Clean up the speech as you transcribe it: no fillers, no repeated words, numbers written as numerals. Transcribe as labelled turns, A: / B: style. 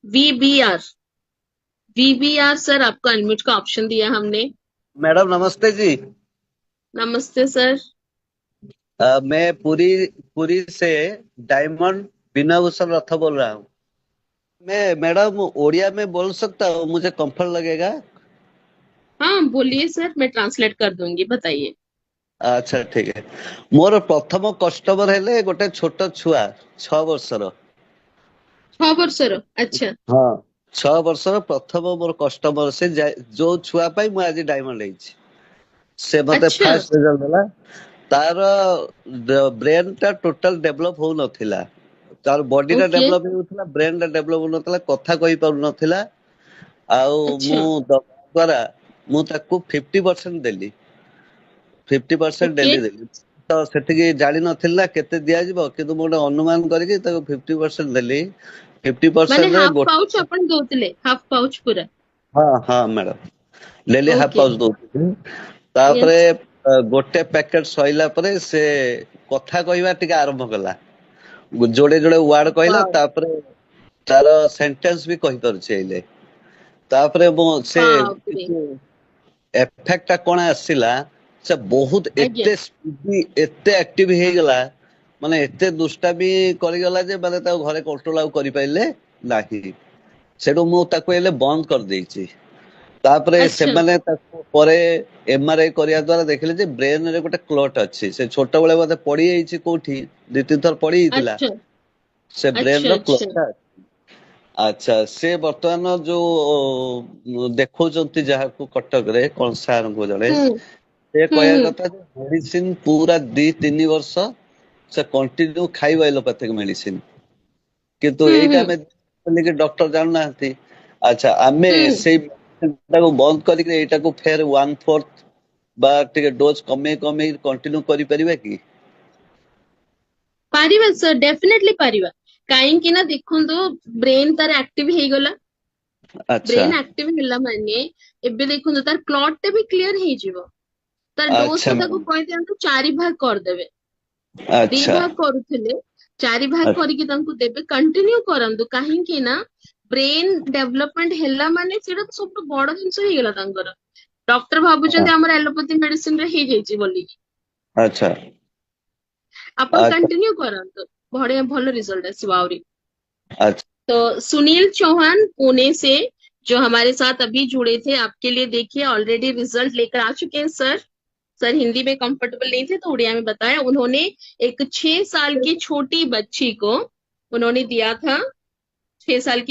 A: VBR। VBR sir, आपको unmute का option दिया हमने।
B: मैडम नमस्ते जी।
A: नमस्ते सर।
B: मैं पुरी पुरी से डायमंड बिना भूषण रथ बोल रहा हूँ। मैं मैडम ओडिया में बोल सकता हूँ, मुझे कंफर्ट लगेगा।
A: हाँ बोलिए सर, मैं ट्रांसलेट कर दूंगी, बताइए।
B: अच्छा ठीक है। मोर प्रथम कस्टमर हेले गोटे छोट छुआ 6 वर्षर।
A: 6 ବର୍ଷର? अच्छा।
B: ହଁ 6 ବର୍ଷର ପ୍ରଥମ ମୋର କଷ୍ଟମର ସେ ଯୋଉ ଛୁଆ ପାଇଁ ମୁଁ ଆଜି ଡାଇମଣ୍ଡ ହେଇଛି। ସେ ମତେ
A: अच्छा।
B: ଫାଷ୍ଟ ରେଜଲ୍ଟ ଦେଲା। ତାର ବ୍ରେନ ଟା ଟୋଟାଲ ଡେଭଲପ ହଉନଥିଲା। ତାର ବଡି ଟା
A: ओके।
B: ଡେଭଲପ ହେଉଥିଲା, ବ୍ରେନ ଟା ଡେଭଲପ ହଉନଥିଲା, କଥା କହି ପାରୁନଥିଲା। ଆଉ
A: अच्छा।
B: ମୁଁ ଦବା ଦ୍ଵାରା ମୁଁ ତାକୁ 50% ଦେଲି। 50%
A: ओके।
B: ଡେଲି ଦେଲି। ତ ସେତିକି ଜାଣିନଥିଲି ନା କେତେ ଦିଆଯିବ, କିନ୍ତୁ ମୁଁ ଗୋଟେ ଅନୁମାନ କରିକି ତାକୁ 50% ଦେଲି।
A: ମାନେ
B: 50% ରେ
A: ହାଫ ପାଉଚ୍
B: ଗୋଟେ।
A: ଆପଣ ଦଉଥିଲେ, ହାଫ ପାଉଚ୍ ପୁରା?
B: ହଁ ହଁ madam, daily half
A: okay.
B: Pouch ଦଉଥିଲି। ତାପରେ
A: यस।
B: ଗୋଟେ ପ୍ୟାକେଟ ସଇଲା ପରେ ସେ କଥା କହିବା ଟିକେ ଆରମ୍ଭ କଲା। ଯୋଡେ ଯୋଡେ ୱାର୍ଡ କହିଲା,
A: वाओ।
B: ତାପରେ ତାର ସେଣ୍ଟେନ୍ସ ବି କହିପାରୁଛି ଏଇଲେ। ତାପରେ ମୁଁ ସେ
A: बाप रे।
B: କିଛି ଏଫେକ୍ଟ ଟା କଣ ଆସିଲା, ସେ ବହୁତ
A: ଆଜ୍ଞା।
B: ଏତେ ସ୍ପିଡି ଏତେ ଆକ୍ଟିଭ ହେଇଗଲା। ମାନେ ଏତେ ଦୁଷ୍ଟାମି କରିଗଲା ଯେ ମାନେ ତାକୁ ଘରେ କଣ୍ଟ୍ରୋଲ ଆଉ କରିପାରିଲେ ନାହିଁ। ସେଠୁ ମୁଁ ତାକୁ ହେଲେ ବନ୍ଦ କରିଦେଇଛି। ତାପରେ
A: अच्छा।
B: ସେମାନେ ତାକୁ ପରେ MRI କରିବା ଦ୍ଵାରା ଦେଖିଲେ ଯେ ବ୍ରେନ ରେ ଗୋଟେ କ୍ଲଟ ଅଛି। ସେ ଛୋଟବେଳେ ବୋଧେ ପଡିଯାଇଛି କୋଉଠି, 2-3 ଥର ପଡିଯାଇଥିଲା।
A: अच्छा।
B: ସେ ବ୍ରେନ
A: अच्छा।
B: ର
A: अच्छा।
B: କ୍ଲଟ ଟା। ଆଚ୍ଛା, ସେ ବର୍ତ୍ତମାନ ଯୋଉ ଦେଖଉଛନ୍ତି ଯାହାକୁ କଟକରେ କଂସାରଙ୍କୁ ଜଣେ,
A: हम्म।
B: ସେ କହିବା
A: हम्म।
B: କଥା ଯେ ମେଡିସିନ ପୁରା 2-3 ବର୍ଷ ସେ କଣ୍ଟିନ୍ୟୁ ଖାଇବ ଏଲୋପାଥିକ ମେଡିସିନ। କିନ୍ତୁ ଏଇଟା
A: हम्म।
B: ଆମେ ବୋଲିକି ଡକ୍ଟର ଜାଣୁନାହାନ୍ତି। ଆଚ୍ଛା, ଆମେ
A: हम्म।
B: ସେଇ ଟାକୁ ବନ୍ଦ କରିକି ଏଇଟାକୁ ଫେର 1/4 ବା ଟିକେ ଡୋଜ କମେଇ କମେଇ କଣ୍ଟିନ୍ୟୁ କରିପାରିବା କି?
A: Paribas sir, definitely Paribas. काहेकि ना देखंतु, ब्रेन तार एक्टिव ହେଇଗଲା।
B: ଆଚ୍ଛା
A: ब्रेन एक्टिव ହେଲା ମାନେ ଏବେ ଦେଖନ୍ତୁ ତାର କ୍ଲଟ ଟା ବି କ୍ଲିୟର ହେଇଯିବ। ତାର ଡୋଜ
B: ଆଚ୍ଛା
A: ଟା ତାକୁ
B: ମ୍ୟାଡ଼ାମ।
A: କହିଦିଅନ୍ତୁ 4 ଭାଗ କରିଦେବେ। ଦି
B: ଆଚ୍ଛା
A: ଭାଗ କରୁଥିଲେ, 4 ଭାଗ
B: ଆଚ୍ଛା
A: କରିକି ତାଙ୍କୁ ଦେବେ, କଣ୍ଟିନ୍ୟୁ କରନ୍ତୁ। କାହିଁକି ନା ବ୍ରେନ ଡେଭଲପମେଣ୍ଟ ହେଲା ମାନେ ସେଇଟା ତ ସବୁଠୁ ବଡ ଜିନିଷ ହେଇଗଲା ତାଙ୍କର। ଡକ୍ଟର
B: ହଁ,
A: ଭାବୁଛନ୍ତି ଆମର ଏଲୋପାଥି ମେଡିସିନ ରେ ହେଇଯାଇଛି ବୋଲିକି।
B: ଆଚ୍ଛା
A: ଆପଣ
B: ଆଚ୍ଛା
A: कंटिन्यू କରନ୍ତୁ, ବଢିଆ ଭଲ रिजल्ट ଆସିବ ଆହୁରି।
B: ଆଚ୍ଛा।
A: तो सुनील चौहान पुणे से, जो हमारे साथ अभी जुड़े थे, आपके लिए देखिए ऑलरेडी रिजल्ट लेकर आ चुके हैं सर। सर हिंदी में कंफर्टेबल नहीं थे तो उड़िया में बताया उन्होंने। एक 6 साल की छोटी बच्ची को उन्होंने दिया था, 6 साल की